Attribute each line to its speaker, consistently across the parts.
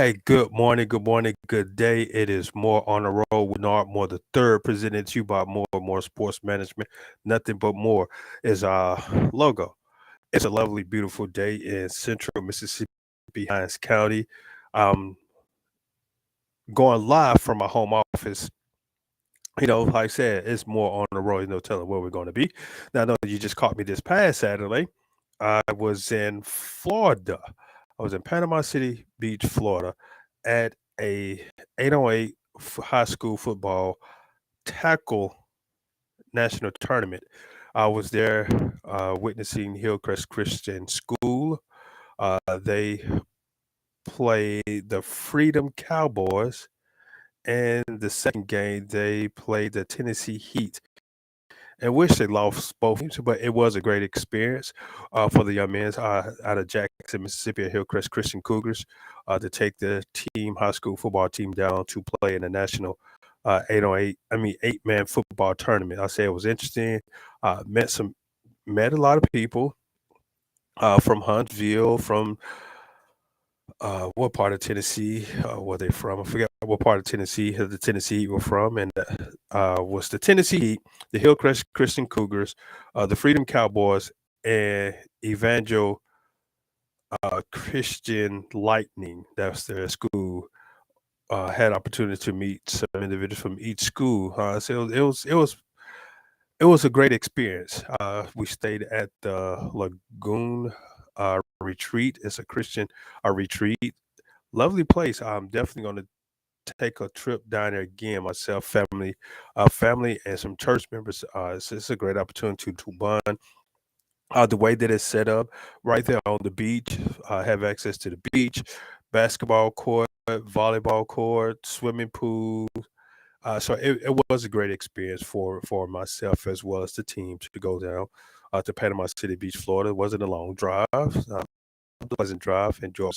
Speaker 1: Hey, good morning, good day. It is more on the road with Nard More the third, presented to you by More and More Sports Management. Nothing but more is our logo. It's a lovely, beautiful day in central Mississippi, Hinds County. Um, Going live from my home office. Like I said, it's more on the road, no telling where we're going to be. Now, I know you just caught me this past Saturday. I was in Florida. I was in Panama City Beach, Florida, at a 808 high school football tackle national tournament. I was there witnessing Hillcrest Christian School. They played the Freedom Cowboys, and the second game they played the Tennessee Heat. And wish they lost both games, but it was a great experience for the young men out of Jackson, Mississippi, at Hillcrest Christian Cougars to take the team high school football team down to play in the national 8 on 8, 8-man football tournament. I say it was interesting. Met a lot of people from Huntsville, from what part of Tennessee were they from? I forget what part of Tennessee the Tennessee Heat were from, and was the Tennessee Heat, the Hillcrest Christian Cougars, the Freedom Cowboys, and Evangel Christian Lightning. That's their school. Had opportunity to meet some individuals from each school. So it was a great experience. We stayed at the Lagoon Retreat. It's a Christian retreat. Lovely place. I'm definitely going to take a trip down there again. Myself, family, and some church members. It's a great opportunity to bond. The way that it's set up, right there on the beach, have access to the beach, basketball court, volleyball court, swimming pool. So it was a great experience for myself as well as the team to go down to Panama City Beach, Florida. It wasn't a long drive, pleasant drive. Enjoyed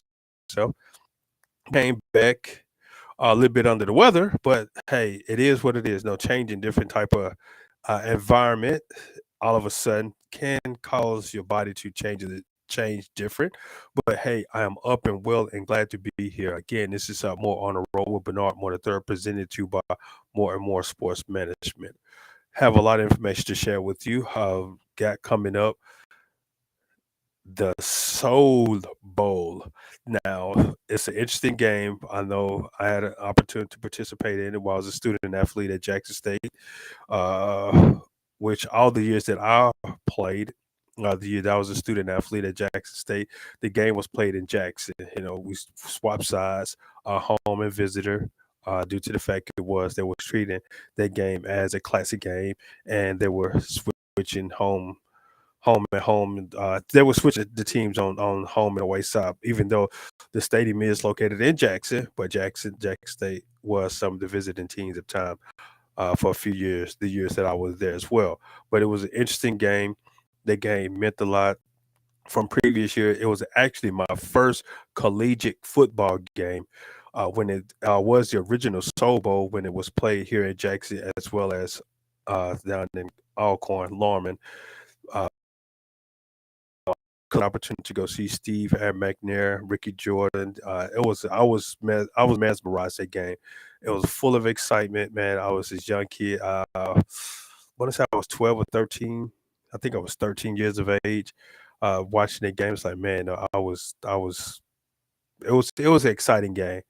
Speaker 1: myself. Came back a little bit under the weather, but hey, it is what it is. No change in different type of environment. All of a sudden can cause your body to change different. But hey, I am up and well and glad to be here again. This is more on the road with Bernard Moore the third, presented to you by More and More Sports Management. Have a lot of information to share with you. Got coming up the Soul Bowl. Now, it's an interesting game. I know I had an opportunity to participate in it while I was a student athlete at Jackson State, uh, which all the years that I played, the year that I was a student athlete at Jackson State, the game was played in Jackson. We swapped sides, home and visitor. Due to the fact they were treating that game as a classic game, and they were switching home and home. They were switching the teams on home and away side, even though the stadium is located in Jackson, but Jackson State was some of the visiting teams at the time for a few years, the years that I was there as well. But it was an interesting game. The game meant a lot. From previous year, it was actually my first collegiate football game when it was the original Soul Bowl when it was played here in Jackson as well as down in Alcorn, Lorman. Uh, Opportunity to go see Steve McNair, Ricky Jordan. I was mesmerized that game. It was full of excitement, man. I was this young kid. I want to say I was 12 or 13. I think I was 13 years of age. Watching the game, it's like, man, it was an exciting game.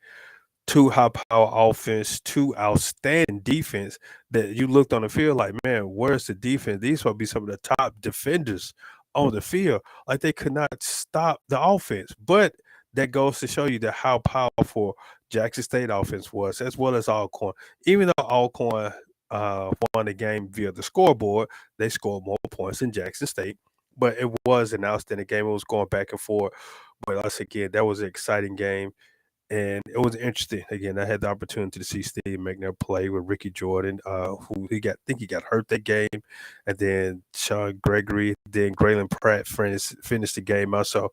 Speaker 1: Two high power offense, two outstanding defense that you looked on the field like, man, where's the defense? These will be some of the top defenders on the field. Like they could not stop the offense. But that goes to show you that how powerful Jackson State offense was, as well as Alcorn. Even though Alcorn won the game via the scoreboard, they scored more points than Jackson State. But it was an outstanding game. It was going back and forth. But once again, that was an exciting game and it was interesting. Again, I had the opportunity to see Steve McNair play with Ricky Jordan, who I think he got hurt that game, and then Sean Gregory, then Graylin Pratt finished the game out. So,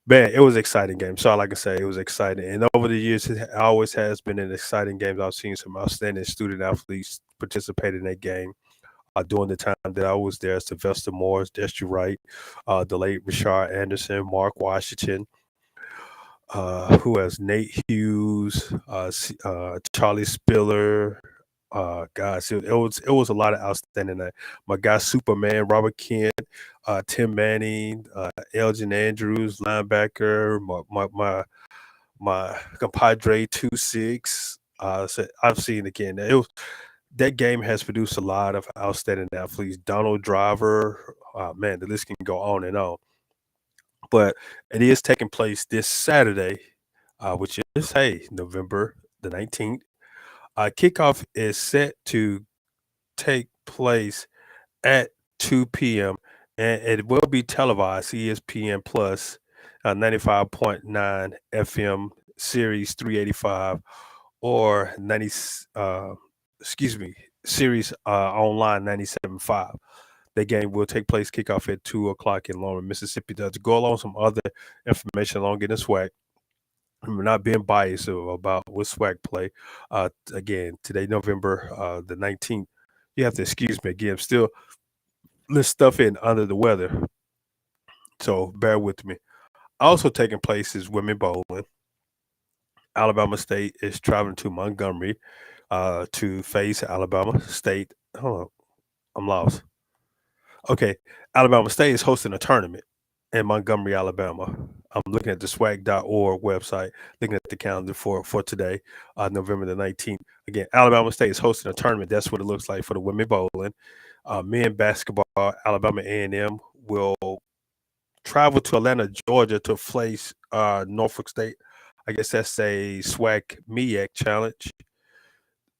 Speaker 1: man, it was an exciting game. So all I can say, it was exciting. And over the years, it always has been an exciting game. I've seen some outstanding student athletes participate in that game. During the time that I was there, Sylvester Morris, Destry Wright, the late Rashard Anderson, Mark Washington, Who has Nate Hughes, Charlie Spiller. Guys, it was a lot of outstanding. My guy Superman, Robert Kent, Tim Manning, Elgin Andrews, linebacker. My compadre 2-6. So I've seen again. That game has produced a lot of outstanding athletes. Donald Driver, man, the list can go on and on. But it is taking place this Saturday, which is November the 19th. Kickoff is set to take place at 2 p.m. and it will be televised ESPN Plus, 95.9 FM Series 385 or 90 excuse me, Series Online 97.5. The game will take place kickoff at 2 o'clock in Lawrence, Mississippi. To go along some other information along getting SWAC. I'm not being biased about what SWAC play. Again, today, November the 19th. You have to excuse me again. I'm still this stuff in under the weather, so bear with me. Also taking place is women bowling. Alabama State is traveling to Montgomery to face Alabama State. Hold on, I'm lost. Okay, Alabama State is hosting a tournament in Montgomery, Alabama. I'm looking at the swag.org website, looking at the calendar for today, November the 19th. Again, Alabama State is hosting a tournament. That's what it looks like for the women bowling. Men basketball, Alabama A&M will travel to Atlanta, Georgia to face Norfolk State. I guess that's a SWAC MEAC challenge.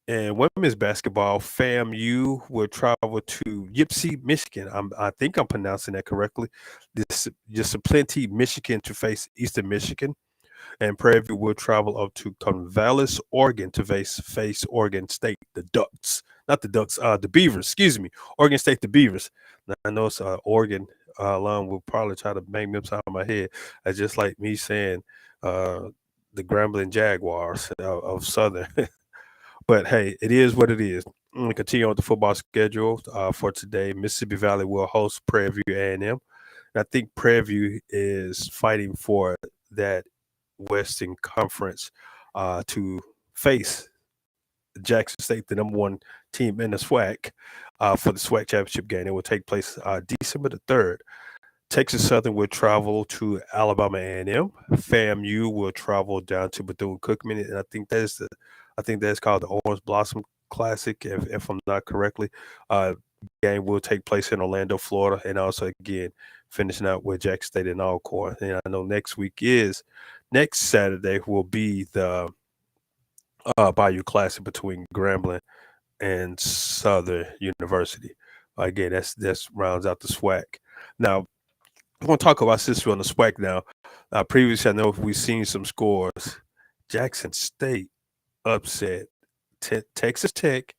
Speaker 1: And women's basketball, FAMU will travel to Ypsi, Michigan. I think I'm pronouncing that correctly. This just a plenty Michigan to face Eastern Michigan. And Prairie View will travel up to Corvallis, Oregon to face Oregon State, the Ducks. Not the Ducks, the Beavers, excuse me. Oregon State, the Beavers. Now, I know it's Oregon alum will probably try to bang me upside my head. That's just like me saying the Grambling Jaguars of Southern. But hey, it is what it is. I'm gonna continue on with the football schedule for today. Mississippi Valley will host Prairie View A&M. And I think Prairie View is fighting for that Western Conference to face Jackson State, the number one team in the SWAC, for the SWAC championship game. It will take place December the 3rd. Texas Southern will travel to Alabama A&M. FAMU will travel down to Bethune-Cookman, and I think that's called the Orange Blossom Classic, if I'm not correctly. Game will take place in Orlando, Florida, and also again finishing out with Jackson State and Alcorn. And I know next Saturday will be the Bayou Classic between Grambling and Southern University. Again, that's rounds out the SWAC. Now, I want to talk about Cicero on the SWAC now. Previously, I know we've seen some scores. Jackson State upset Texas Tech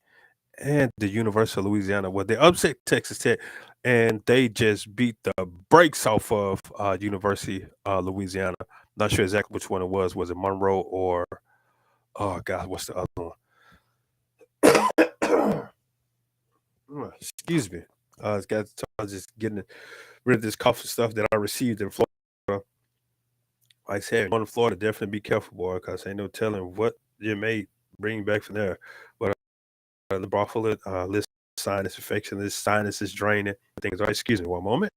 Speaker 1: and the University of Louisiana. Well, they upset Texas Tech, and they just beat the brakes off of University of Louisiana. Not sure exactly which one it was. Was it Monroe or oh God, what's the other one? Excuse me. It's got just getting rid of this cough and stuff that I received in Florida. Like I said, going to Florida, definitely be careful, boy, because ain't no telling what you may bring back from there. But the brothel, list sinus infection, this sinus is draining. Things are. Excuse me, one moment.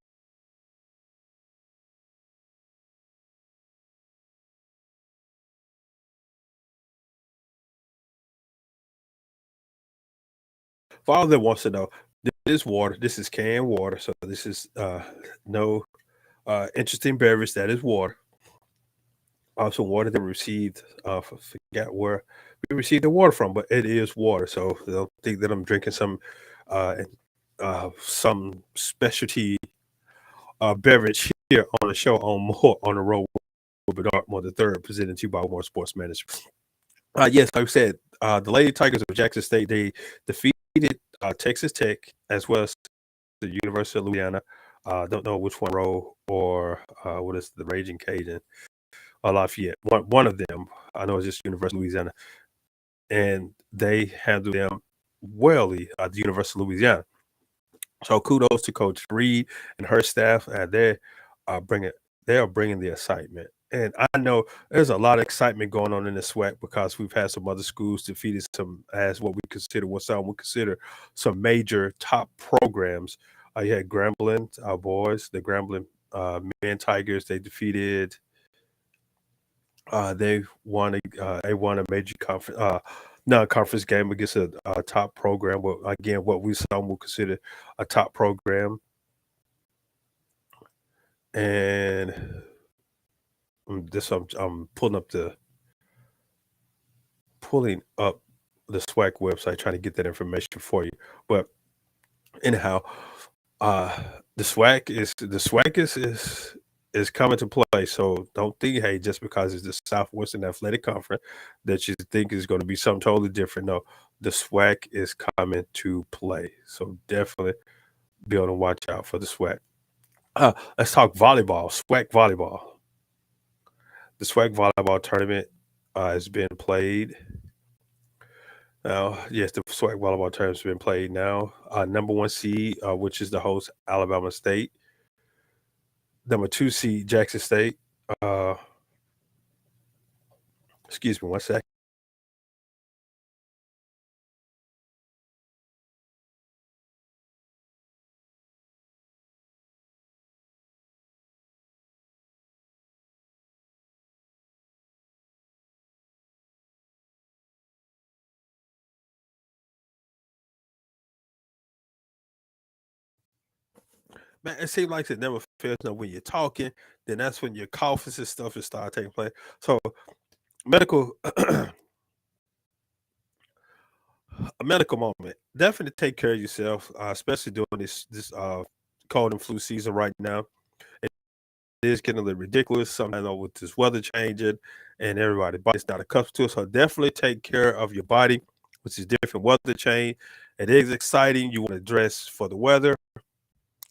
Speaker 1: Father wants to know. This water, this is canned water, so this is no interesting beverage. That is water. Also, water that we received. Forget where we received the water from, but it is water. So don't think that I'm drinking uh, some specialty beverage here on the show on more on the road with Dartmoor the third, presented to you by More Sports Management. Yes, like I said, the Lady Tigers of Jackson State, they defeated Texas Tech as well as the University of Louisiana. Don't know which one row or what is the Raging Cajun or Lafayette. One of them, I know it's just University of Louisiana, and they handled them wellly at the University of Louisiana. So kudos to Coach Reed and her staff. They are bringing the excitement. And I know there's a lot of excitement going on in the SWAC because we've had some other schools defeated some as what we consider what some would consider some major top programs. You had Grambling, our boys, the Grambling men Tigers. They defeated. They won a major conference non-conference game against a top program. Well, again, what we some would consider a top program, and this I'm pulling up the SWAC website trying to get that information for you. But anyhow, uh the SWAC is coming to play. So don't think, hey, just because it's the Southwestern Athletic Conference that you think is going to be something totally different. No, the SWAC is coming to play. So definitely be on the watch out for the SWAC. Let's talk volleyball, SWAC volleyball. The SWAC volleyball tournament has been played. Now, yes, the SWAC volleyball tournament's been played now. Number one seed, which is the host, Alabama State. Number two seed, Jackson State. Uh, excuse me one sec. Man, it seems like it never fails. Now, when you're talking, then that's when your coughs and stuff is start taking place. So, medical, a medical moment. Definitely take care of yourself, especially during this cold and flu season right now. It is getting a little ridiculous. Sometimes with this weather changing and everybody body's not accustomed to it. So definitely take care of your body, which is different weather change. It is exciting. You want to dress for the weather.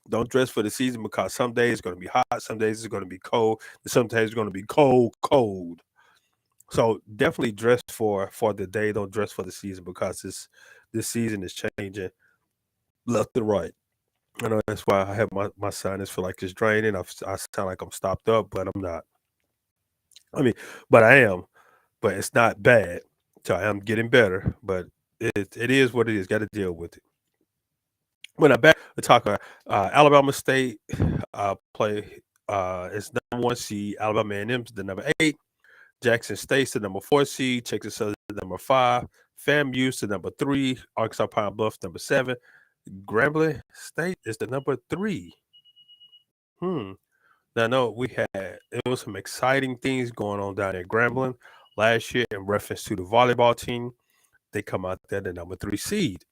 Speaker 1: Don't dress for the season because some days it's going to be hot, some days it's going to be cold, and some days it's going to be cold, cold. So definitely dress for the day. Don't dress for the season because this season is changing left and right. I know that's why I have my sinus feel like it's draining. I sound like I'm stopped up, but I'm not. I mean, but I am, but it's not bad. So I am getting better, but it is what it is. Got to deal with it. When I back to talk about Alabama State play is number one seed. Alabama A&M's the number eight. Jackson State's the number four seed. Texas Southern the number five. FAMU's the number three. Arkansas Pine Bluff number seven. Grambling State is the number three. Hmm. Now, I know there was some exciting things going on down at Grambling last year in reference to the volleyball team. They come out there the number three seed.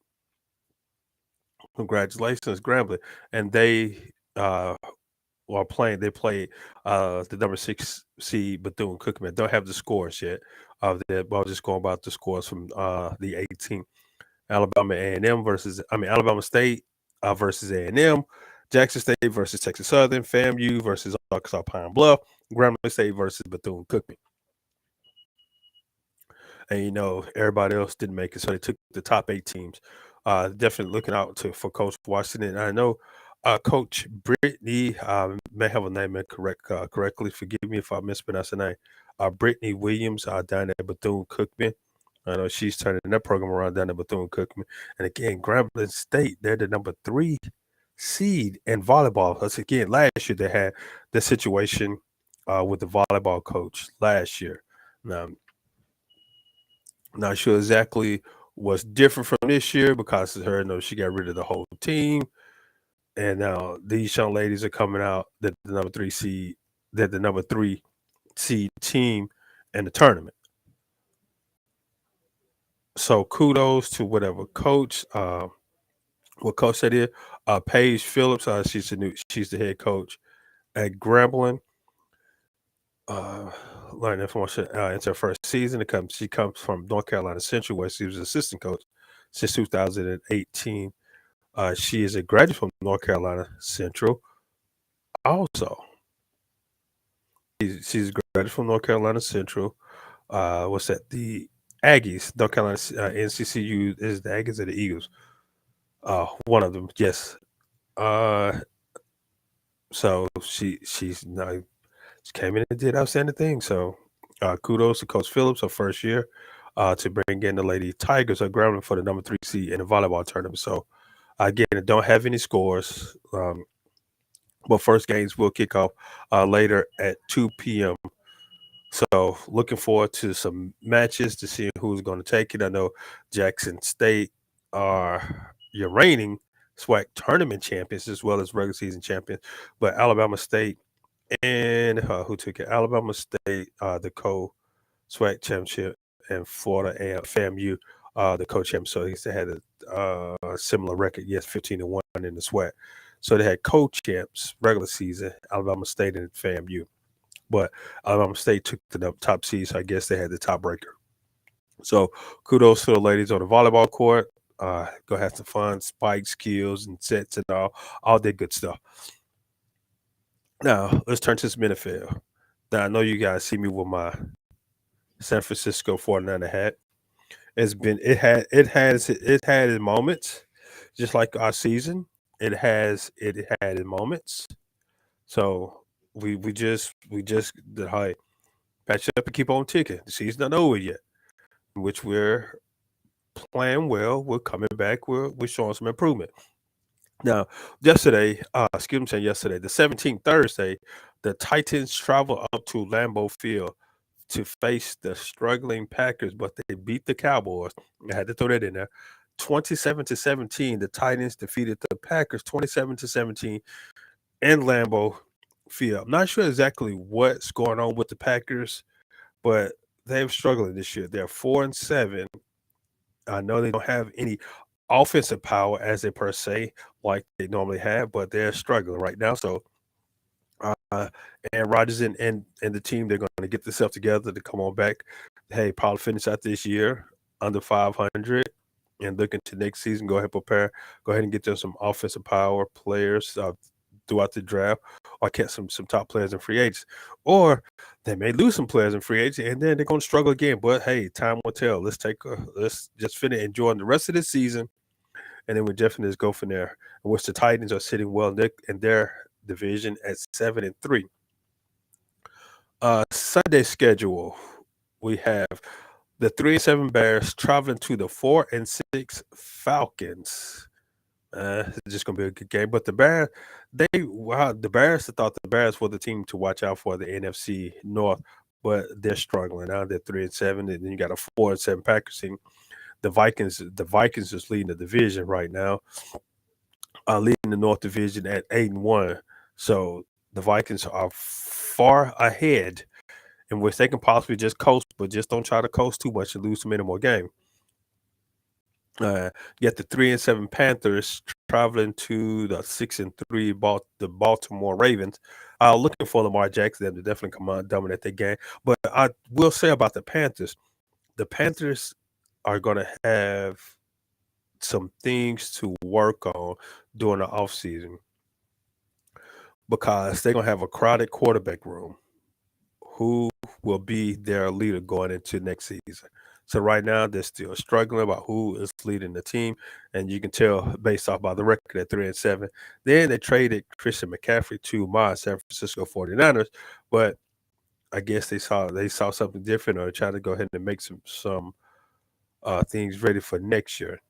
Speaker 1: Congratulations, Grambling. And they while playing, they played the number six seed Bethune Cookman. Don't have the scores yet of that, but I'll just go about the scores from the 18th. Alabama State versus A&M, Jackson State versus Texas Southern, FAMU versus Arkansas Pine Bluff, Grambling State versus Bethune Cookman. And everybody else didn't make it, so they took the top eight teams. Definitely looking out for Coach Washington. I know Coach Brittany may have a name correctly. Forgive me if I mispronounce the name. Brittany Williams down at Bethune Cookman. I know she's turning that program around down at Bethune Cookman. And again, Grambling State, they're the number three seed in volleyball. Because again, last year they had the situation with the volleyball coach last year. Now, not sure exactly what's different from this year because she got rid of the whole team. And now these young ladies are coming out that the number three seed team in the tournament. So kudos to whatever coach, what coach that is. Paige Phillips, she's the head coach at Grambling. Uh, Learned information. It's her first season. She comes from North Carolina Central, where she was assistant coach since 2018. She is a graduate from North Carolina Central. Also, she's a graduate from North Carolina Central. What's that? The Aggies, North Carolina NCCU is the Aggies or the Eagles? One of them, yes. Uh, so she's not. came in and did outstanding things. So kudos to Coach Phillips, her first year, to bring in the Lady Tigers, her grounding for the number 3 seed in the volleyball tournament. So again, I don't have any scores, but first games will kick off later at 2 p.m. So looking forward to some matches to see who's going to take it. I know Jackson State are your reigning SWAC tournament champions as well as regular season champions, but Alabama State and who took it? Alabama State, the co-SWAC championship, and Florida and FAMU, the co-champ. So they had a similar record, yes, 15-1 in the SWAC. So they had co-champs regular season, Alabama State and FAMU. But Alabama State took the top seed, so I guess they had the tiebreaker. So kudos to the ladies on the volleyball court. Go have some fun, spike skills and sets and all that good stuff. Now let's turn to some NFL. Now I know you guys see me with my San Francisco 49er hat. It had its moments, just like our season. It had its moments. So we just hey, patch up and keep on ticking. The season's not over yet, which we're playing well. We're coming back. We're showing some improvement. Now, yesterday, yesterday, the 17th, Thursday, the Titans travel up to Lambeau Field to face the struggling Packers, but they beat the Cowboys. I had to throw that in there. 27-17, the Titans defeated the Packers 27-17 in Lambeau Field. I'm not sure exactly what's going on with the Packers, but they're struggling this year. They're 4-7. I know they don't have any offensive power as they per se like they normally have, but they're struggling right now. So and Rodgers and the team, they're going to get themselves together to come on back. Hey, probably finish out this year under 500 and look into next season. Go ahead, prepare. Go ahead and get them some offensive power players throughout the draft, or catch some top players in free agents, or they may lose some players in free agents, and then they're going to struggle again. But hey, time will tell. Let's just finish enjoying the rest of the season, and then we definitely just go from there. In which the Titans are sitting well in their division at 7-3. Sunday schedule, we have the 3-7 Bears traveling to the 4-6 Falcons. It's just gonna be a good game. But the Bears, I thought the Bears were the team to watch out for the NFC North, but they're struggling now. They're 3-7, and then you got a 4-7 Packers team. The Vikings is leading the division right now, leading the North Division at 8-1. So the Vikings are far ahead, in which they can possibly just coast, but just don't try to coast too much and lose too many more games. You got the 3-7 Panthers traveling to the 6-3 the Baltimore Ravens. Looking for Lamar Jackson to definitely come out and dominate that game. But I will say about the Panthers are going to have some things to work on during the offseason, because they're going to have a crowded quarterback room. Who will be their leader going into next season? So right now they're still struggling about who is leading the team, and you can tell based off by the record at 3-7. Then they traded Christian McCaffrey to my San Francisco 49ers, but I guess they saw something different, or tried to go ahead and make some things ready for next year.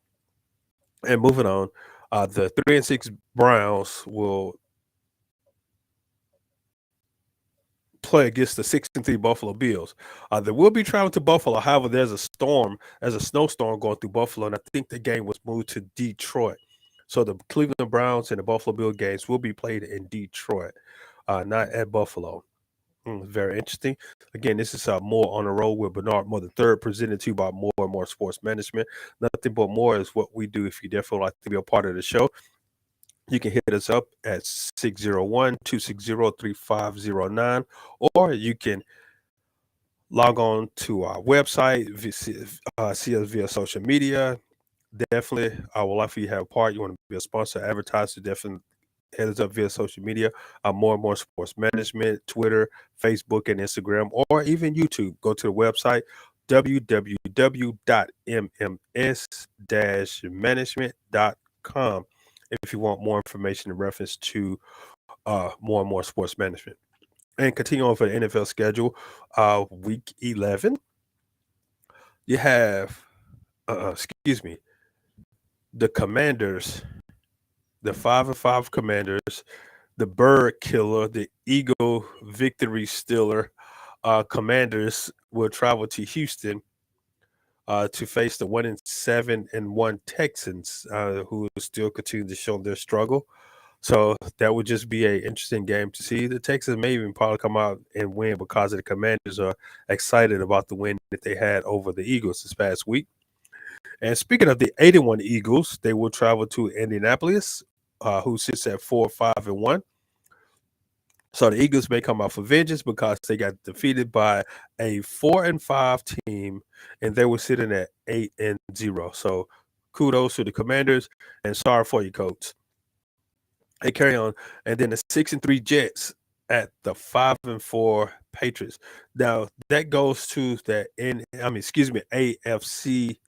Speaker 1: And moving on, the 3-6 Browns will play against the 6-3 Buffalo Bills. They will be traveling to Buffalo. However, there's a snowstorm going through Buffalo, and I think the game was moved to Detroit. So the Cleveland Browns and the Buffalo Bill games will be played in Detroit, not at Buffalo. Very interesting. Again, this is More on the Road with Bernard Moore III, presented to you by More and More Sports Management. Nothing but more is what we do. If you definitely like to be a part of the show, you can hit us up at 601-260-3509, or you can log on to our website, see us via social media. Definitely, I would like for you to have a part. You want to be a sponsor, advertiser, definitely hit us up via social media. More and More Sports Management, Twitter, Facebook, and Instagram, or even YouTube. Go to the website, www.mms-management.com, if you want more information in reference to More and More Sports Management. And continue on for the NFL schedule. Week 11, you have, excuse me, the Commanders, the 5-5 Commanders, the Bird Killer, the Eagle Victory Stealer. Commanders will travel to Houston to face the 1-7-1 Texans, who still continue to show their struggle. So that would just be a interesting game to see. The Texans may even probably come out and win because of the Commanders are excited about the win that they had over the Eagles this past week. And speaking of the 81 Eagles, they will travel to Indianapolis, who sits at 4-5-1. So the Eagles may come out for vengeance because they got defeated by a 4-5 team, and they were sitting at 8-0. So kudos to the Commanders, and sorry for you, coach. They carry on, and then the 6-3 Jets at the 5-4 Patriots. Now that goes to the excuse me, AFC,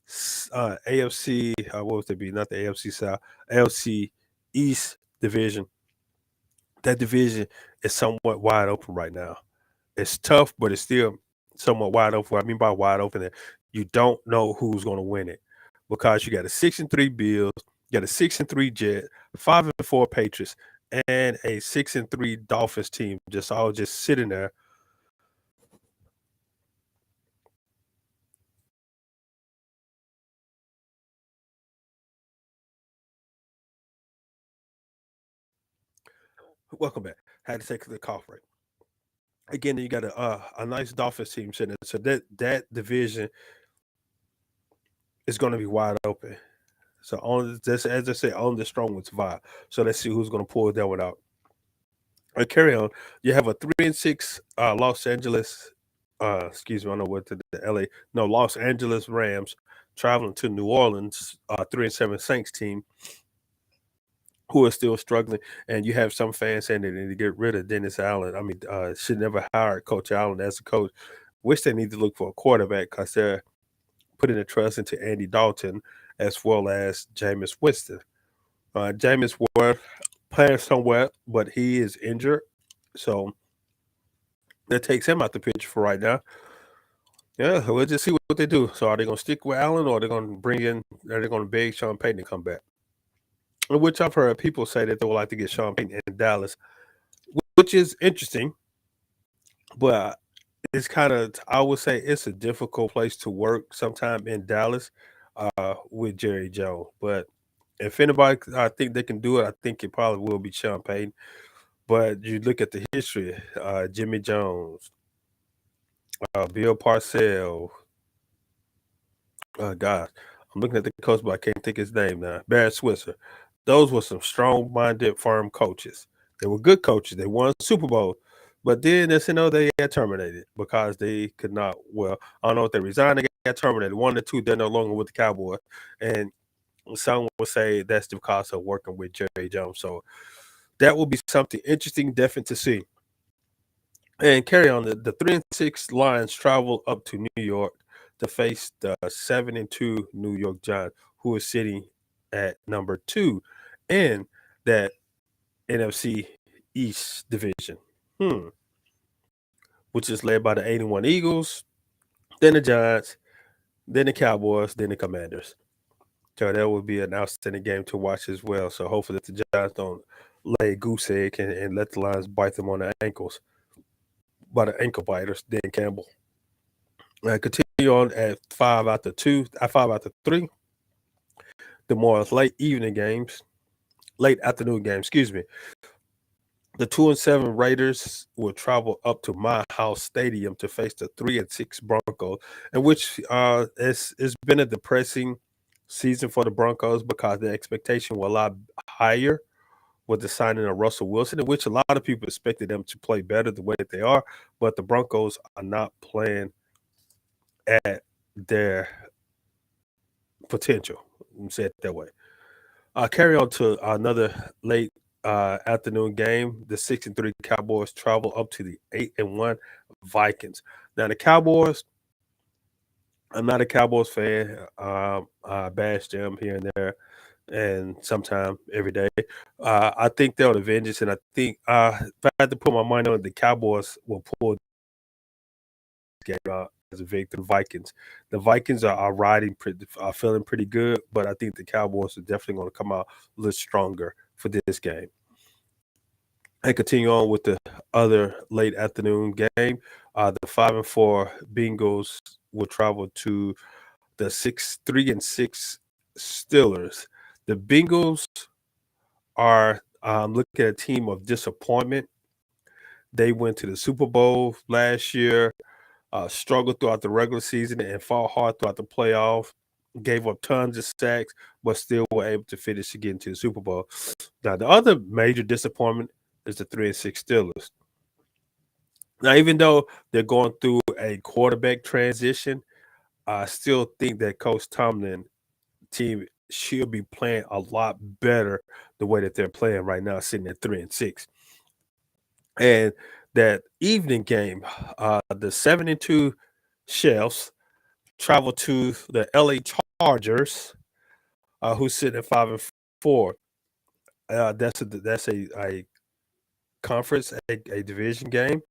Speaker 1: AFC. What would it be? Not the AFC South, AFC East division. That division is somewhat wide open right now. It's tough, but it's still somewhat wide open. What I mean by wide open, that you don't know who's going to win it because you got a 6-3 Bills, you got a 6-3 Jet, 5-4 Patriots, and a 6-3 Dolphins team just all just sitting there. Welcome back. Had to take the cough break. Again, you got a nice Dolphins team sitting there. So that division is going to be wide open. So on this, as I said, on the strong ones survive. So let's see who's going to pull that one out. Carry on. You have a 3-6 Los Angeles, excuse me, I don't know what the LA, no, Los Angeles Rams traveling to New Orleans, 3-7 Saints team who are still struggling. And you have some fans saying they need to get rid of Dennis Allen. I mean, should never hire Coach Allen as a coach. Wish they need to look for a quarterback because they're putting the trust into Andy Dalton as well as Jameis Winston. Jameis Ward playing somewhere, but he is injured. So that takes him out the picture for right now. Yeah, we'll just see what they do. So are they going to stick with Allen, or are they going to bring in? Are they going to beg Sean Payton to come back? Which I've heard people say that they would like to get Sean Payton in Dallas, which is interesting. But it's kind of, I would say, it's a difficult place to work sometime in Dallas with Jerry Jones. But if anybody, I think they can do it. I think it probably will be Sean Payton. But you look at the history, Jimmy Jones, Bill Parcells. God, I'm looking at the coach, but I can't think his name now. Barry Switzer. Those were some strong-minded, firm coaches. They were good coaches. They won Super Bowl, but then, as you know, they got terminated because they could not. Well, I don't know if they resigned. They got terminated. One or two, they're no longer with the Cowboys, and some will say that's because of working with Jerry Jones. So that will be something interesting, definitely to see. And carry on. The 3-6 Lions travel up to New York to face the 7-2 New York Giants, who is sitting at number 2 in that NFC East division. Which is led by the 81 Eagles, then the Giants, then the Cowboys, then the Commanders. So that would be an outstanding game to watch as well. So hopefully that the Giants don't lay a goose egg and let the Lions bite them on the ankles by the ankle biters, Dan Campbell. Continue on at 5 out of 3. The more late afternoon games, excuse me. The 2-7 Raiders will travel up to My House Stadium to face the 3-6 Broncos, in which it's been a depressing season for the Broncos because the expectation was a lot higher with the signing of Russell Wilson, in which a lot of people expected them to play better the way that they are, but the Broncos are not playing at their potential. Let me say it that way. Carry on to another late afternoon game. The 6-3 Cowboys travel up to the 8-1 Vikings. Now the Cowboys, I'm not a Cowboys fan. I bash them here and there. and sometime every day. I think they'll avenge us, and I think if I had to put my money on it, the Cowboys will pull this game out as a victor. The Vikings are riding, are feeling pretty good, but I think the Cowboys are definitely going to come out a little stronger for this game. And continue on with the other late afternoon game. The 5-4 Bengals will travel to the 3-6 Steelers. The Bengals are looking at a team of disappointment. They went to the Super Bowl last year, struggled throughout the regular season, and fought hard throughout the playoff. Gave up tons of sacks, but still were able to finish to get into the Super Bowl. Now, the other major disappointment is the 3-6 Steelers. Now, even though they're going through a quarterback transition, I still think that Coach Tomlin team should be playing a lot better the way that they're playing right now, sitting at 3-6. And that evening game, the 7-2 Chefs travel to the LA Chargers, who's sitting at 5-4. That's a conference, a division game,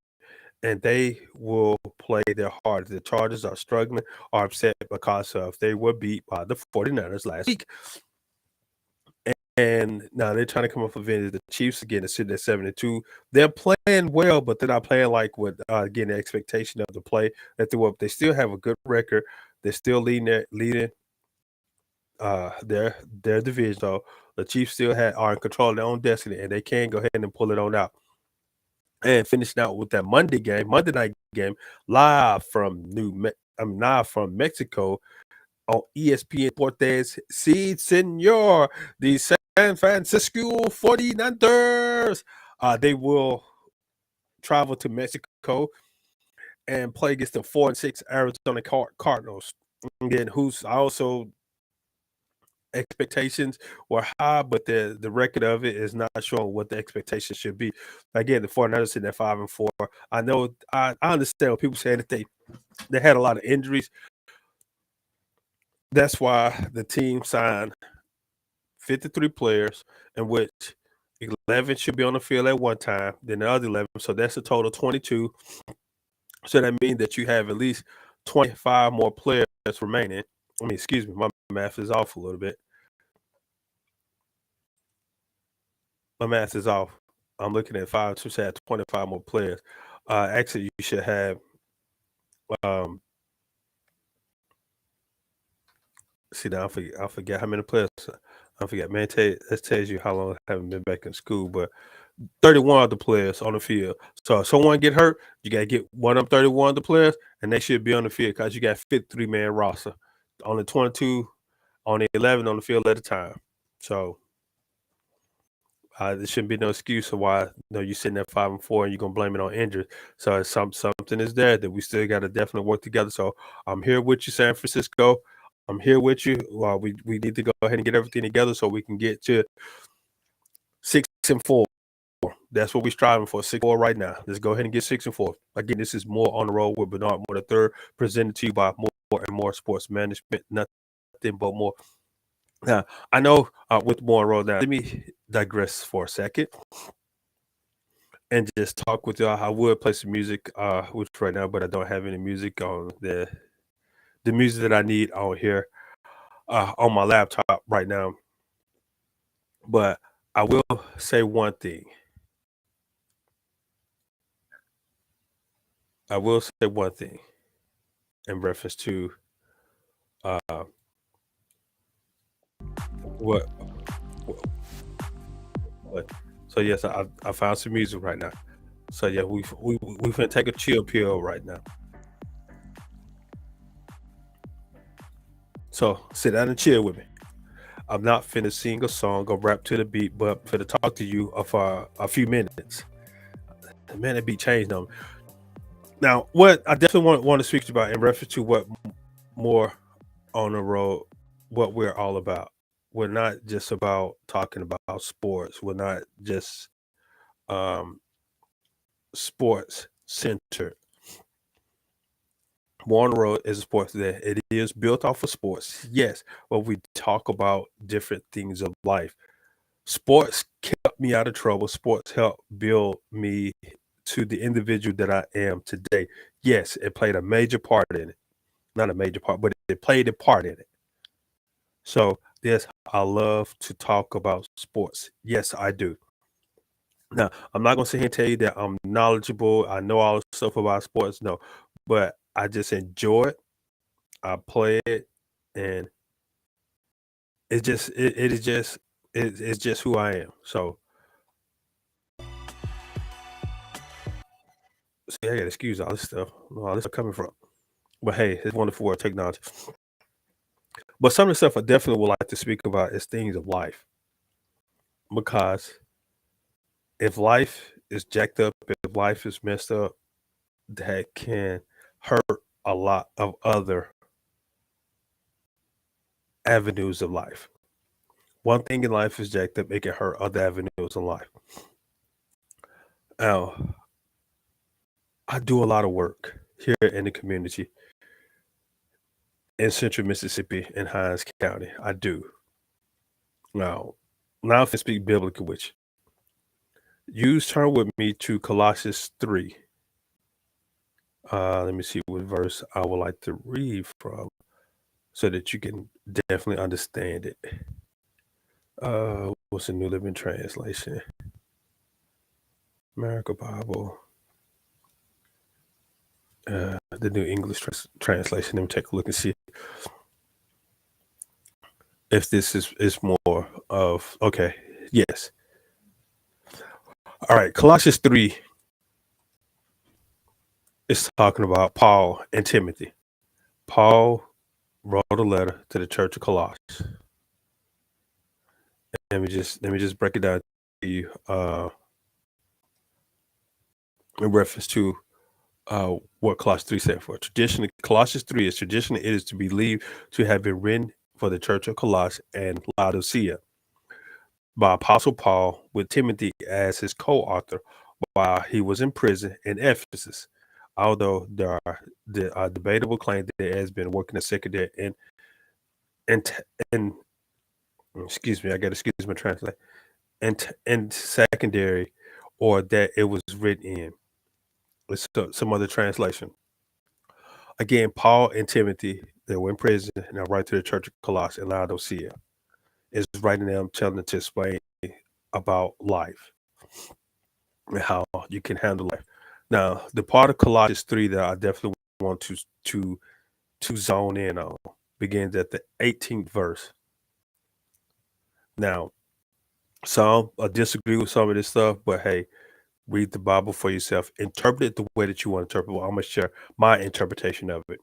Speaker 1: and they will play their hardest. The Chargers are struggling, are upset because of they were beat by the 49ers last week. And now they're trying to come up with it. The Chiefs again are sitting at 7-2. They're playing well, but they're not playing like what again the expectation of the play that they were. They still have a good record. They're still leading their division. So the Chiefs still are in control of their own destiny, and they can go ahead and pull it on out. And finishing out with that Monday night game, live from Mexico on ESPN Deportes. Sí, señor. The San Francisco 49ers. They will travel to Mexico and play against the 4-6 Arizona Cardinals. Again, who's also expectations were high, but the record of it is not showing what the expectations should be. Again, the 49ers sitting at 5-4. I know I understand what people say that they had a lot of injuries. That's why the team signed 53 players, in which 11 should be on the field at one time, then the other 11. So that's a total of 22. So that means that you have at least 25 more players remaining. I mean, excuse me, my math is off a little bit. My math is off. I'm looking at 5, so say 25 more players. Actually, you should have see now I forget how many players. I forget, man. That tells you how long I haven't been back in school, but 31 of the players on the field. So if someone get hurt, you gotta get one of 31 of the players, and they should be on the field because you got 53-man roster. Only 22, only 11 on the field at a time. So there shouldn't be no excuse of why you're sitting at 5-4 and you're gonna blame it on injuries. So it's something is there that we still got to definitely work together. So I'm here with you, San Francisco. I'm here with you. We need to go ahead and get everything together so we can get to 6-4. That's what we're striving for. 6-4 right now. Let's go ahead and get 6-4. Again, this is More on the Road with Bernard Moore III, presented to you by More and More Sports Management. Nothing but more. Now, I know with More on the Road now, let me digress for a second and just talk with y'all. I would play some music which right now, but I don't have any music on the music that I need on here on my laptop right now. But I will say one thing. I will say one thing in reference to what. So yes, I found some music right now. So yeah, we finna take a chill pill right now. So sit down and chill with me. I'm not finna sing a song or rap to the beat, but finna talk to you for a few minutes. Man, that beat changed on me. Now, what I definitely want to speak to you about in reference to what More on the Road, what we're all about. We're not just about talking about sports. We're not just sports centered. Warner Road is a sports that it is built off of sports, yes, but we talk about different things of life. Sports kept me out of trouble. Sports helped build me to the individual that I am today. Yes, it played a major part in it. Not a major part, but it played a part in it. So, yes, I love to talk about sports. Yes, I do. Now, I'm not gonna sit here and tell you that I'm knowledgeable. I know all the stuff about sports. No, but I just enjoy it. I play it, and it is just it's just who I am. So, see, I gotta excuse all this stuff. Where all this stuff coming from. But hey, it's wonderful world technology. But some of the stuff I definitely would like to speak about is things of life. Because if life is jacked up, if life is messed up, that can hurt a lot of other avenues of life. One thing in life is jacked up, it can hurt other avenues in life. Now, I do a lot of work here in the community in central Mississippi in Hinds County. I do. Now if I speak biblically with you, you turn with me to Colossians 3. Let me see what verse I would like to read from so that you can definitely understand it. What's the New Living Translation? America Bible. The New English Translation. Let me take a look and see if this is more of okay. Yes. All right. Colossians 3 is talking about Paul and Timothy. Paul wrote a letter to the church of Colossus. Let me just break it down to you in reference to what Colossians 3 said for. Traditionally, Colossians 3 is traditionally it is to be believed to have been written for the church of Colossus and Laodicea by Apostle Paul with Timothy as his co-author while he was in prison in Ephesus. Although there are the debatable claim that it has been working as secondary and excuse me, I got to excuse my translate and secondary, or that it was written in. It's some other translation. Again, Paul and Timothy, they were in prison and I write to the church of Colossus and Laodicea. Is writing them, telling them to explain about life and how you can handle life. Now, the part of Colossians 3 that I definitely want to zone in on begins at the 18th verse. Now, some disagree with some of this stuff, but hey, read the Bible for yourself. Interpret it the way that you want to interpret it. Well, I'm going to share my interpretation of it.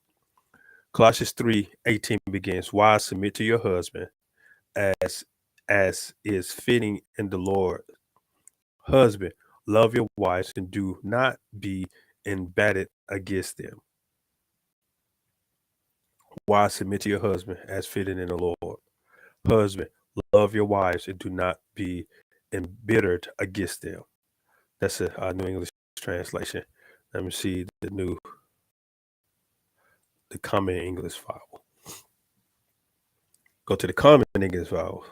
Speaker 1: Colossians 3:18 begins, wives, submit to your husband as is fitting in the Lord. Husband, love your wives and do not be embattled against them. Wives, submit to your husband as fitting in the Lord. Husband, love your wives and do not be embittered against them. That's a New English translation. Let me see the Common English Bible. Go to the Common English Bible.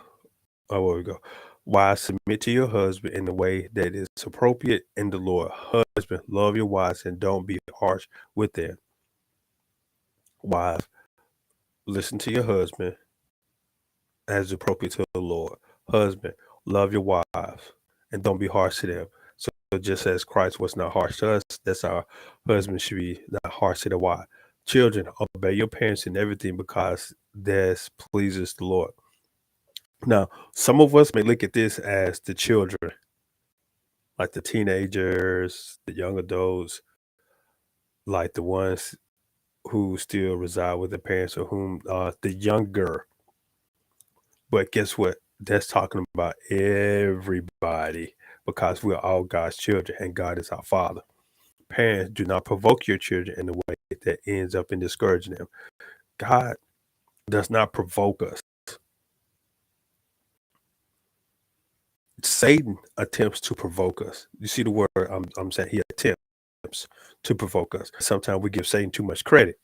Speaker 1: Oh, where we go. Wives, submit to your husband in the way that is appropriate in the Lord. Husband, love your wives and don't be harsh with them. Wives, listen to your husband as appropriate to the Lord. Husband, love your wives and don't be harsh to them. So just as Christ was not harsh to us, that's our husband should be not harsh to the wife. Children, obey your parents in everything because this pleases the Lord. Now, some of us may look at this as the children, like the teenagers, the young adults, like the ones who still reside with their parents or whom the younger. But guess what? That's talking about everybody because we're all God's children and God is our Father. Parents, do not provoke your children in a way that ends up in discouraging them. God does not provoke us. Satan attempts to provoke us. You see the word I'm saying he attempts to provoke us. Sometimes we give Satan too much credit.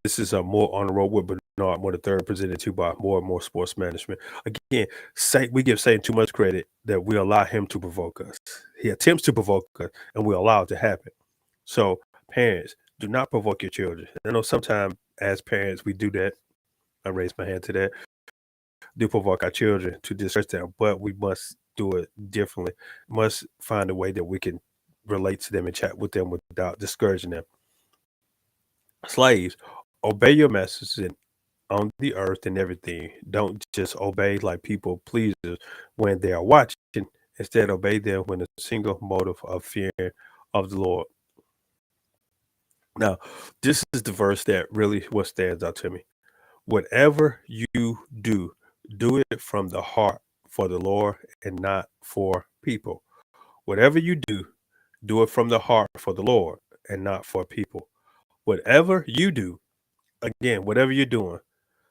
Speaker 1: This is a more on the road with Bernard Moore III, presented to you by More and More Sports Management. Again, we give Satan too much credit that we allow him to provoke us. He attempts to provoke us, and we allow it to happen. So, parents, do not provoke your children. I know sometimes as parents we do that. I raise my hand to that. Do provoke our children to distress them, but we must do it differently. Must find a way that we can relate to them and chat with them without discouraging them. Slaves, obey your masters on the earth and everything. Don't just obey like people pleasers when they are watching. Instead, obey them with a single motive of fear of the Lord. Now, this is the verse that really what stands out to me. Whatever you do, do it from the heart for the Lord and not for people. Whatever you do it from the heart for the Lord and not for people. Whatever you do, again, whatever you're doing,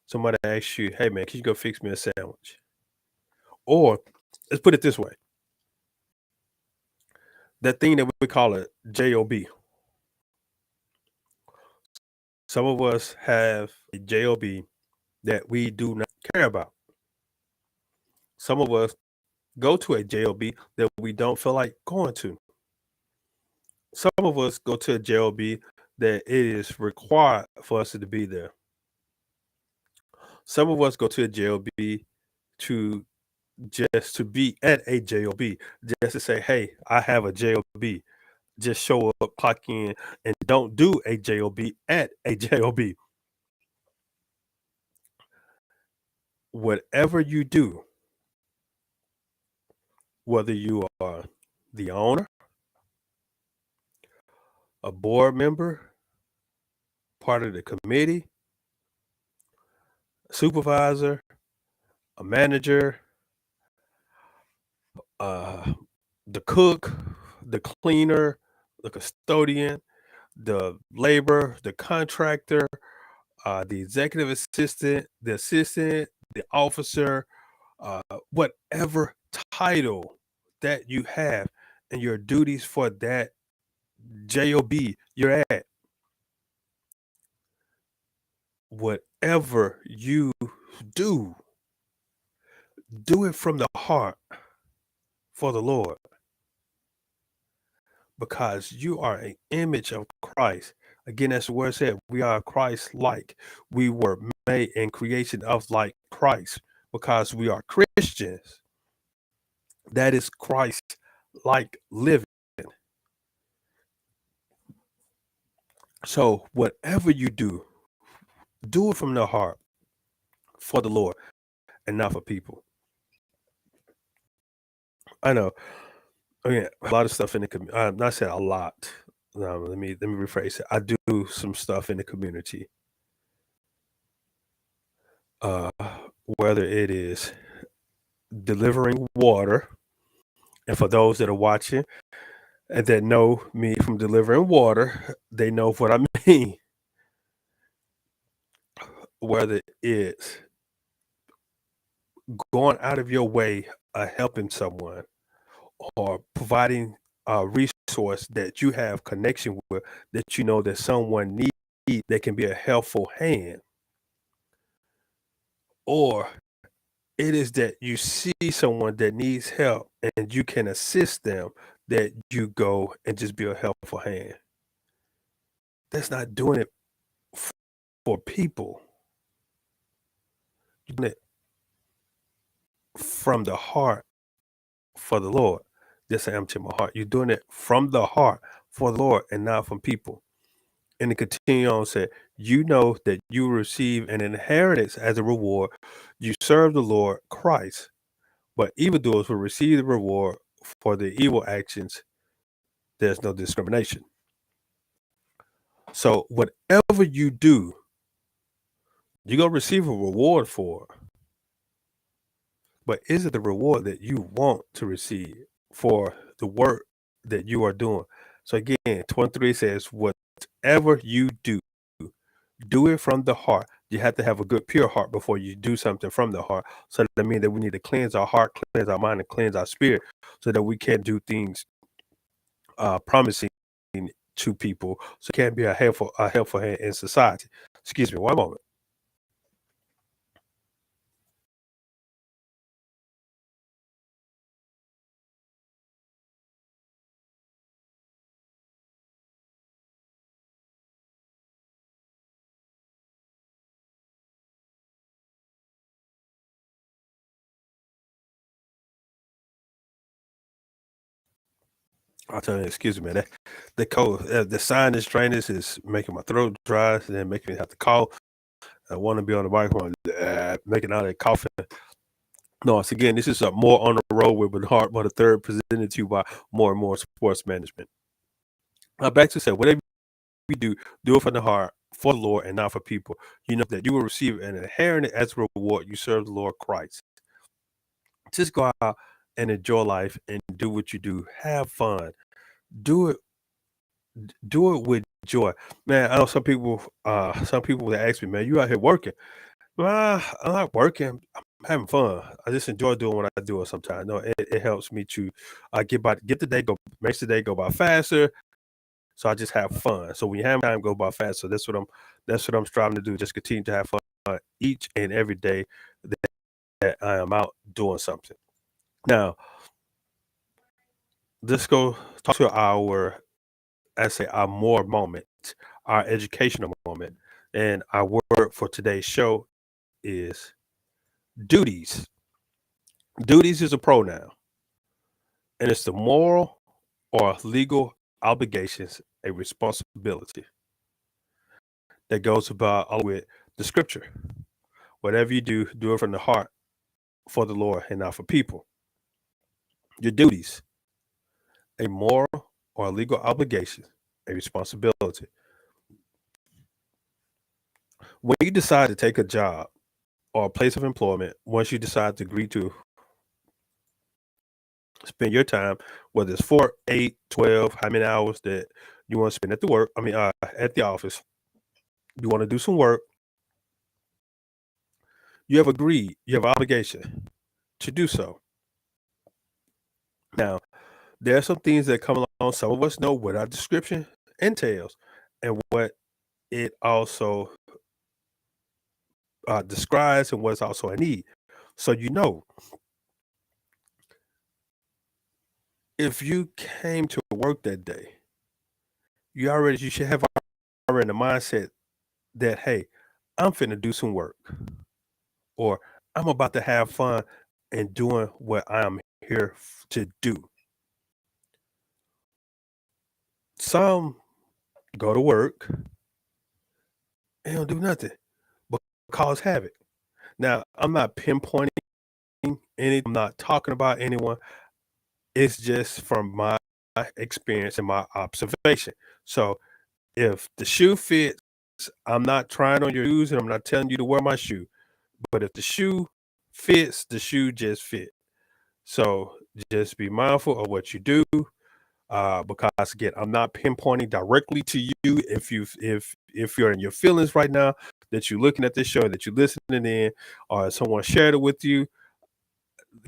Speaker 1: somebody asks you, hey man, can you go fix me a sandwich? Or let's put it this way. That thing that we call a job. Some of us have a job that we do not care about. Some of us go to a job that we don't feel like going to. Some of us go to a job that it is required for us to be there. Some of us go to a job to just to be at a job, just to say, hey, I have a job. Just show up, clock in, and don't do a job at a job. Whatever you do, whether you are the owner, a board member, part of the committee, supervisor, a manager, the cook, the cleaner, the custodian, the labor, the contractor, the executive assistant, the officer, whatever title that you have and your duties for that job you're at, whatever you do, do it from the heart for the Lord, because you are an image of Christ. Again, that's the word said, we are Christ-like. We were made in creation of like Christ because we are Christians. That is Christ-like living. So whatever you do it from the heart for the Lord and not for people. I know. I mean, a lot of stuff in the community. I'm not saying a lot. Let me rephrase it. I do some stuff in the community. Whether it is delivering water, and for those that are watching and that know me from delivering water, they know what I mean. Whether it's going out of your way helping someone or providing a resource that you have connection with, that you know that someone needs, that can be a helpful hand, or it is that you see someone that needs help and you can assist them, that you go and just be a helpful hand. That's not doing it for people. You're doing it from the heart for the Lord. Just say, I'm to my heart. You're doing it from the heart for the Lord and not from people. And it continue on, said, you know that you will receive an inheritance as a reward. You serve the Lord Christ, but evildoers will receive the reward for the evil actions. There's no discrimination. So whatever you do, you're going to receive a reward for. But is it the reward that you want to receive for the work that you are doing? So again, 23 says, whatever you do it from the heart. You have to have a good, pure heart before you do something from the heart. So that means that we need to cleanse our heart, cleanse our mind, and cleanse our spirit so that we can do things promising to people. So it can be a helpful hand in society. Excuse me, one moment. I'll tell you, excuse me, that the cold, the sinus drainage is making my throat dry, and then making me have to cough. I want to be on the microphone, making all that coughing. No, once again, this is a More on the Road with Bernard, but the third presented to you by More and More Sports Management. Back to say, whatever you do it from the heart, for the Lord, and not for people. You know that you will receive an inheritance as a reward. You serve the Lord Christ. Just go out and enjoy life and do what you do. Have fun. Do it. Do it with joy, man. I know some people. Some people that ask me, man, you out here working? Well, I'm not working. I'm having fun. I just enjoy doing what I do. Sometimes, no, it helps me to get the day go, makes the day go by faster. So I just have fun. So when you have time go by fast, so that's what I'm striving to do. Just continue to have fun each and every day that I am out doing something. Now, let's go talk to our more moment, our educational moment. And our word for today's show is duties. Duties is a pronoun, and it's the moral or legal obligations, a responsibility that goes about all with the scripture. Whatever you do it from the heart for the Lord and not for people. Your duties, a moral or a legal obligation, a responsibility. When you decide to take a job or a place of employment, once you decide to agree to spend your time, whether it's 4, 8, 12, how many hours that you want to spend at the work, at the office, you want to do some work, you have agreed, you have obligation to do so. Now, there are some things that come along. Some of us know what our description entails and what it also describes and what's also a need. So if you came to work that day, you should have already in the mindset that, hey, I'm finna do some work, or I'm about to have fun and doing what I'm here to do. Some go to work and don't do nothing but cause havoc. Now, I'm not pinpointing anything. I'm not talking about anyone. It's just from my experience and my observation. So if the shoe fits, I'm not trying on your shoes and I'm not telling you to wear my shoe. But if the shoe fits, the shoe just fit. So just be mindful of what you do. Because again, I'm not pinpointing directly to you. If you're in your feelings right now, that you're looking at this show, that you're listening in, or someone shared it with you,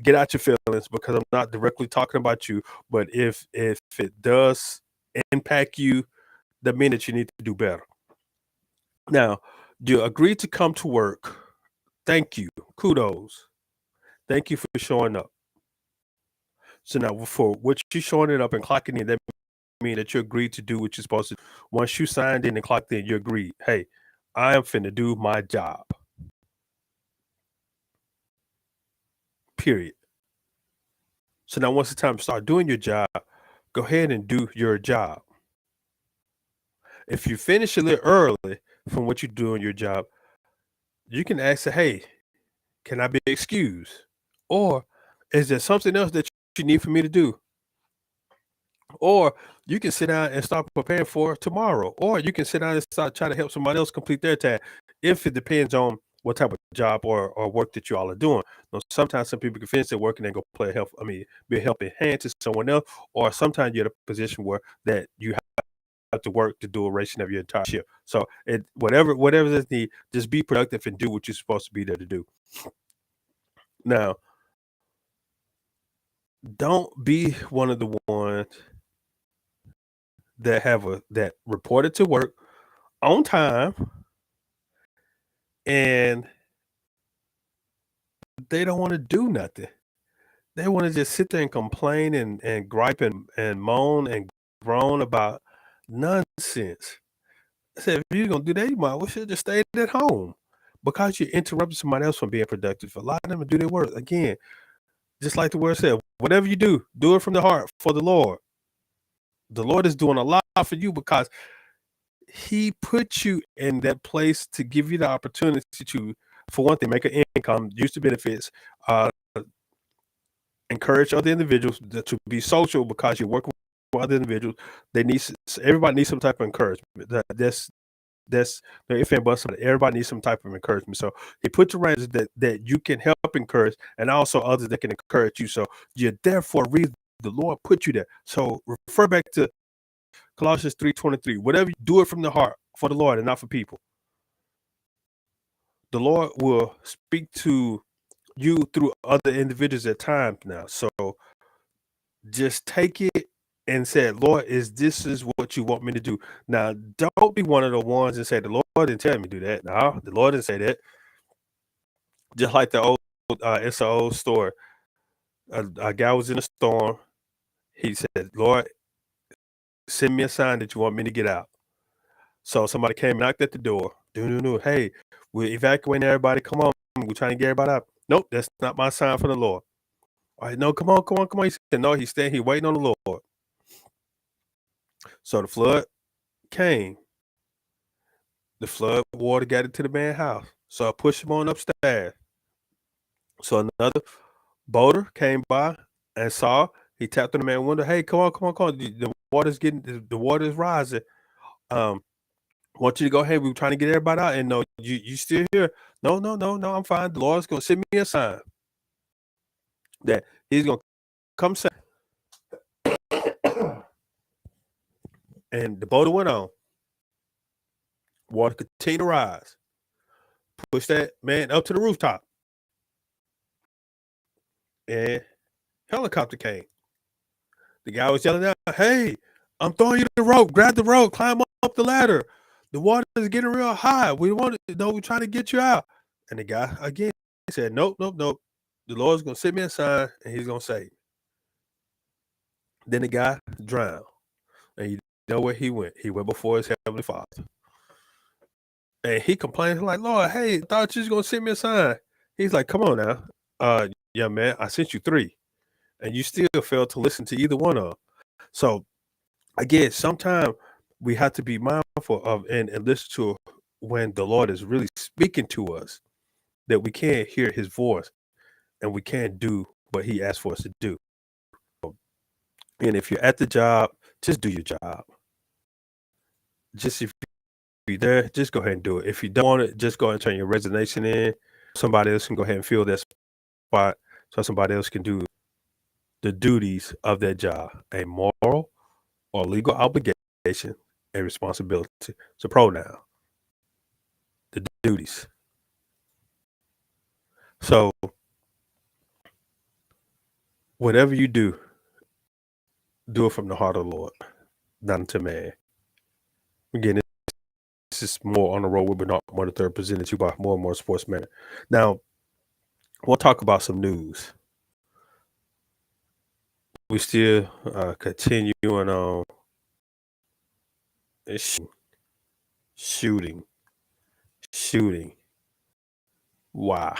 Speaker 1: get out your feelings because I'm not directly talking about you. But if it does impact you, that means that you need to do better. Now, you agreed to come to work. Thank you. Kudos. Thank you for showing up. So now for what you showing it up and clocking in, that means that you agreed to do what you're supposed to do. Once you signed in and clocked in, you agreed, hey, I am finna do my job. Period. So now once it's time to start doing your job, go ahead and do your job. If you finish a little early from what you do in your job, you can ask, hey, can I be excused? Or is there something else that you need for me to do? Or you can sit down and start preparing for tomorrow. Or you can sit down and start trying to help somebody else complete their task. If it depends on what type of job or work that you all are doing. Now, sometimes some people can finish their work and then go be a helping hand to someone else. Or sometimes you're in a position where that you have to work the duration of your entire shift. So whatever is need, just be productive and do what you're supposed to be there to do. Now, don't be one of the ones that reported to work on time and they don't want to do nothing. They want to just sit there and complain and gripe and moan and groan about nonsense. I said, if you're gonna do that, you might well should just stay at home because you're interrupting somebody else from being productive. Allow them to do their work. Again, just like the word said, whatever you do it from the heart for the Lord. The Lord is doing a lot for you because He put you in that place to give you the opportunity to, for one thing, make an income, use the benefits, encourage other individuals to be social because you're working with other individuals. Everybody needs some type of encouragement. That's no if and buts. Everybody needs some type of encouragement. So He put you around that you can help encourage, and also others that can encourage you. So you're there for a reason. The Lord put you there. So refer back to Colossians 3:23. Whatever you do it from the heart for the Lord and not for people. The Lord will speak to you through other individuals at times now. So just take it and say, Lord, this is what you want me to do. Now, don't be one of the ones and say, the Lord didn't tell me to do that. No, the Lord didn't say that. Just like the old, it's an old story. A guy was in a storm. He said, Lord, send me a sign that you want me to get out. So somebody came and knocked at the door. Hey, we're evacuating everybody. Come on. We're trying to get everybody out. Nope, that's not my sign for the Lord. All right, no, come on. He said, no, he's staying here waiting on the Lord. So the flood came. The flood water got into the man's house. So I pushed him on upstairs. So another boater came by and saw. He tapped on the man's window. Hey, come on. The water is rising. I want you to go ahead. We were trying to get everybody out. And no, you still here. No, I'm fine. The Lord's gonna send me a sign that He's gonna come save. And the boater went on. Water continued to rise. Pushed that man up to the rooftop. And helicopter came. The guy was yelling out, hey, I'm throwing you the rope. Grab the rope. Climb up the ladder. The water is getting real high. We're trying to get you out. And the guy, again, said, nope. The Lord's going to send me a sign, and He's going to save me. Then the guy drowned. And you know where he went? He went before his Heavenly Father. And he complained, like, Lord, hey, I thought you was going to send me a sign. He's like, come on now. Young man, I sent you 3. And you still failed to listen to either one of them. So, again, sometimes we have to be mindful of and listen to when the Lord is really speaking to us, that we can't hear His voice and we can't do what He asked for us to do. And if you're at the job, just do your job. Just if you're there, just go ahead and do it. If you don't want it, just go ahead and turn your resignation in. Somebody else can go ahead and fill that spot so somebody else can do the duties of that job. A moral or legal obligation and responsibility. It's a pronoun. The duties. So whatever you do it from the heart of the Lord, not unto man. Again, this is more on the road with Bernard Moore III, presented to you by More and More Sports Manor. Now, we'll talk about some news. We still continuing on shooting. Why?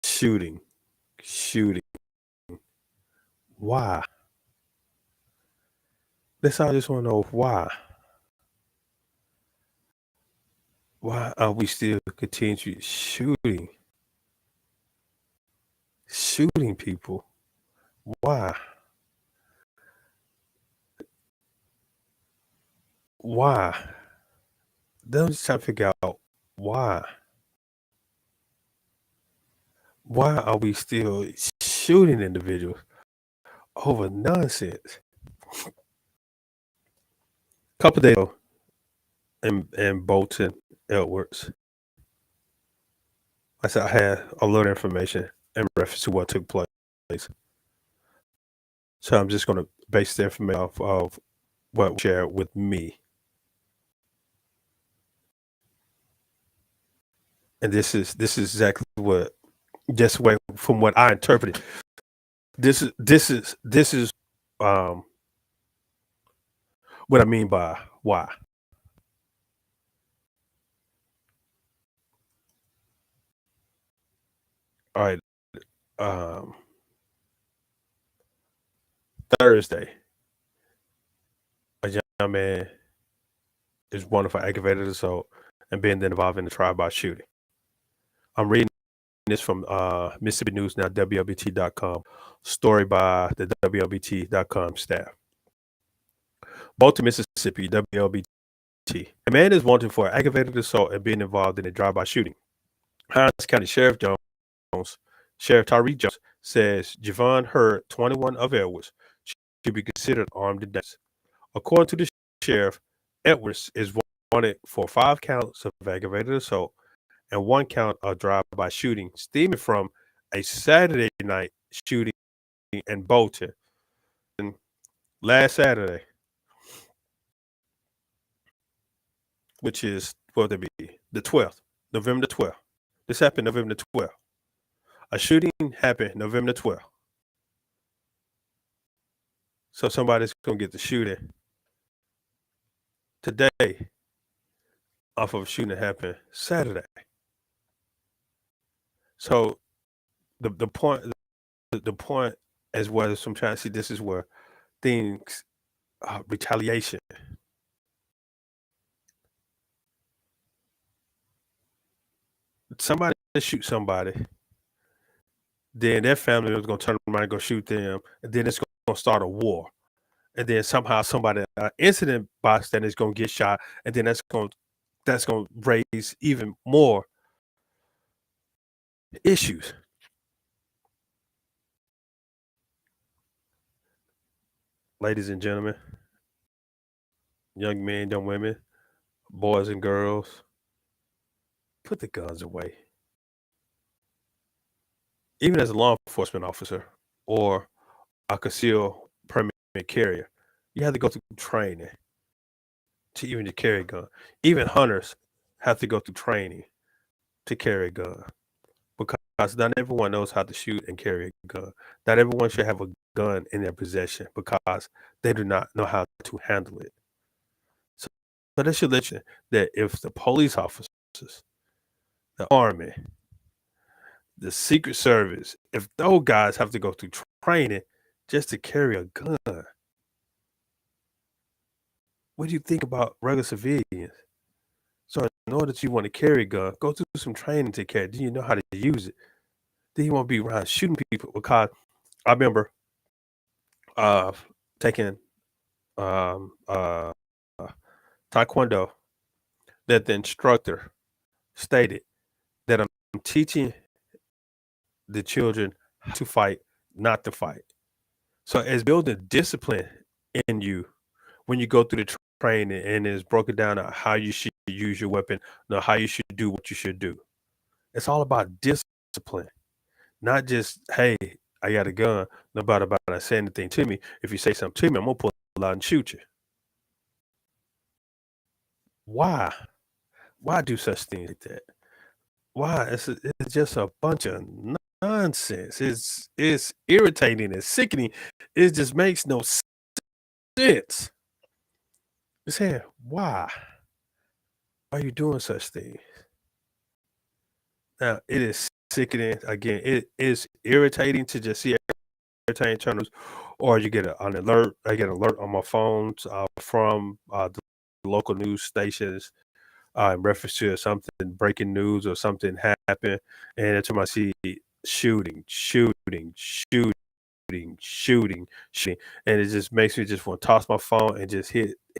Speaker 1: Shooting. Why? That's all I just want to know. Why? Why are we still continuing shooting people? Why? Then just trying to figure out why. Why are we still shooting individuals over nonsense? A couple days ago in Bolton, Edwards, I said I had a little information in reference to what took place. So I'm just going to base the information off of what was shared with me. and this is exactly what just way from what I interpreted. This is um what I mean by why. All right, um, Thursday, a young man is wanted for aggravated assault and being involved in the drive-by shooting. I'm reading this from Mississippi News Now, WLBT.com. Story by the WLBT.com staff. Baltimore, Mississippi, WLBT. A man is wanted for aggravated assault and being involved in a drive-by shooting. Hines County Sheriff Tyree Jones says Javon Hurd, 21 of Edwards, should be considered armed and dangerous. According to the sheriff, Edwards is wanted for 5 counts of aggravated assault and 1 count of drive-by shooting stemming from a Saturday night shooting in Bolton last Saturday, which is what would it be? The 12th, November the 12th. This happened November the 12th. A shooting happened November the 12th. So somebody's gonna get the shooting today off of a shooting that happened Saturday. So the point as well as I'm trying to see, this is where things retaliation. Somebody shoot somebody, then their family is gonna turn around and go shoot them, and then it's gonna start a war. And then somehow somebody incident bystander is gonna get shot, and then that's gonna raise even more issues. Ladies and gentlemen, young men, young women, boys and girls, put the guns away. Even as a law enforcement officer or a concealed permit carrier, you have to go through training to even to carry a gun. Even hunters have to go through training to carry a gun because not everyone knows how to shoot and carry a gun. Not everyone should have a gun in their possession because they do not know how to handle it. So, that should let you that if the police officers, the army, the Secret Service, if those guys have to go through training just to carry a gun, what do you think about regular civilians? So in order to want to carry a gun, go through some training to carry. Do you know how to use it? Then you won't be around shooting people. Because I remember uh taking uh taekwondo that the instructor stated that I'm teaching the children how to fight, not to fight. So it's building discipline in you when you go through the training and it's broken down on how you should use your weapon, how you should do what you should do. It's all about discipline, not just, hey, I got a gun, nobody about to say anything to me. If you say something to me, I'm gonna pull out and shoot you. Why? Why do such things like that? Why? It's just a bunch of nonsense. It's irritating and sickening. It just makes no sense. Saying, why? Why are you doing such things? Now, it is sickening. Again, it is irritating to just see entertainment channels, or you get an alert. I get an alert on my phones from the local news stations in reference to something breaking news or something happened, and every time I see shooting, shooting, shooting, shooting, shooting, and it just makes me just want to toss my phone and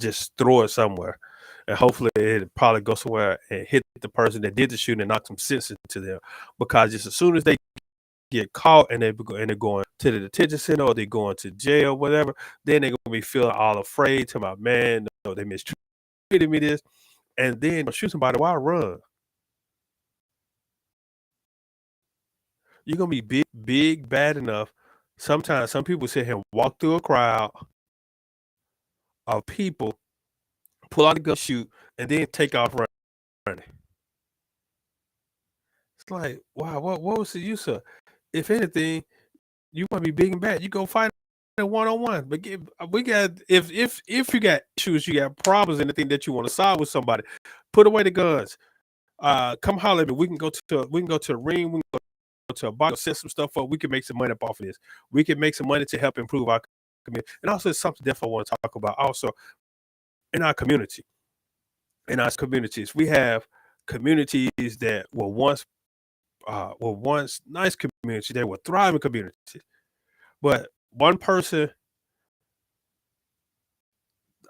Speaker 1: just throw it somewhere, and hopefully it probably go somewhere and hit the person that did the shooting and knock some sense into them, because just as soon as they get caught and they're going to the detention center or they're going to jail, whatever, then they're gonna be feeling all afraid to my man, no, they mistreated me this, and then shoot somebody, why run? You're gonna be big, bad enough. Sometimes some people sit here and walk through a crowd of people, pull out a gun, shoot, and then take off running. like, wow, what was the use of? If anything, you want to be big and bad, you go fight it one-on-one. But we got if you got issues, you got problems, anything that you want to solve with somebody, put away the guns. Come holler at me. We can go to a ring. We can go to a bar, set some stuff up. We can make some money up off of this. We can make some money to help improve our community. And also, it's something definitely I want to talk about. Also, in our community, in our communities, we have communities that were once nice communities. They were thriving communities, but one person,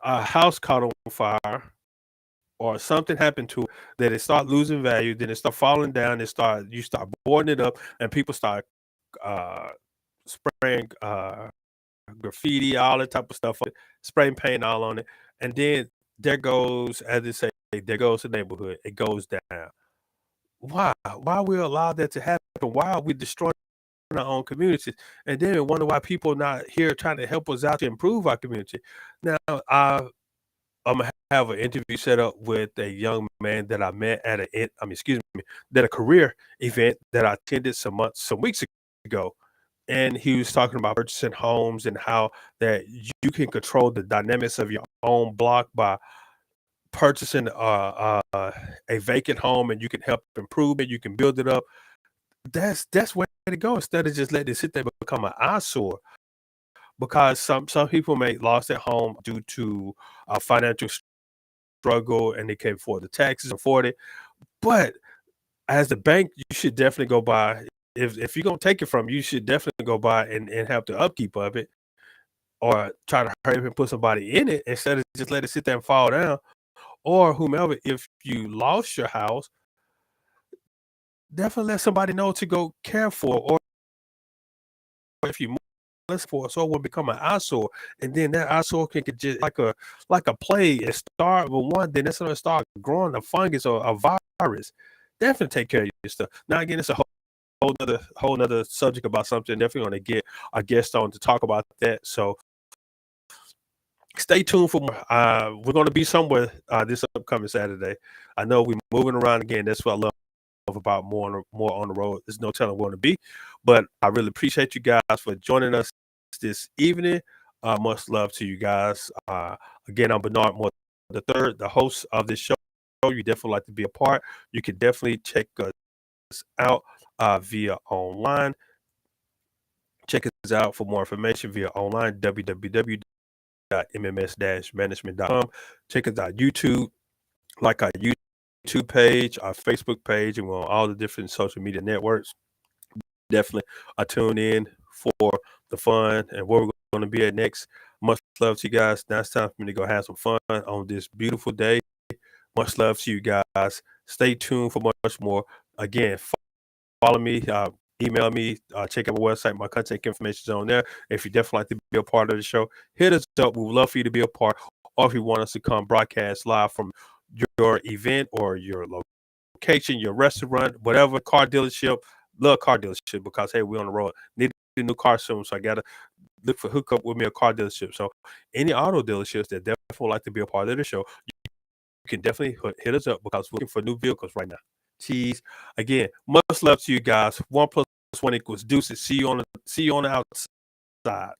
Speaker 1: a house caught on fire or something happened to it, that it start losing value, then it start falling down, you start boarding it up, and people start uh, spraying graffiti, all that type of stuff, spraying paint all on it, and then there goes, as they say, there goes the neighborhood. It goes down. Why? Why we allow that to happen? Why are we destroying our own communities? And then we wonder why people are not here trying to help us out to improve our community. Now, I'm gonna have an interview set up with a young man that I met at a career event that I attended some weeks ago, and he was talking about purchasing homes and how that you can control the dynamics of your own block by purchasing a vacant home, and you can help improve it. You can build it up. That's where to go instead of just letting it sit there and become an eyesore. Because some people may lost their home due to financial struggle and they can't afford the taxes, afford it. But as the bank, you should definitely go by. If you're gonna take it from, you should definitely go by and have the upkeep of it, or try to hurry up and put somebody in it instead of just let it sit there and fall down. Or whomever, if you lost your house, definitely let somebody know to go care for, or if you less for, so it will become an eyesore, and then that eyesore can get just like a plague and start with one, then it's gonna start growing a fungus or a virus. Definitely take care of your stuff. Now again, it's a whole nother subject about something. Definitely gonna get a guest on to talk about that. So stay tuned for more. We're gonna be somewhere this upcoming Saturday. I know we're moving around again. That's what I love about more on the road. There's no telling where to be, but I really appreciate you guys for joining us this evening. Much love to you guys. Again, I'm Bernard Moore the third, the host of this show. You definitely like to be a part. You can definitely check us out via online. Check us out for more information via online www.mms-management.com. Check us out YouTube, like our YouTube page, our Facebook page, and we're on all the different social media networks. Definitely tune in for the fun and where we're going to be at next. Much love to you guys. Now it's time for me to go have some fun on this beautiful day. Much love to you guys. Stay tuned for much more. Again, follow me, email me, check out my website. My contact information is on there. If you definitely like to be a part of the show, hit us up. We would love for you to be a part. Or if you want us to come broadcast live from your event or your location, your restaurant, whatever, car dealership. Love car dealership because hey, we're on the road. Need a new car soon, so I gotta hook up with me a car dealership. So any auto dealerships that definitely like to be a part of the show, you can definitely hit us up because we're looking for new vehicles right now. Cheese. Again, much love to you guys. 1 + 1 = deuces. See you on the outside.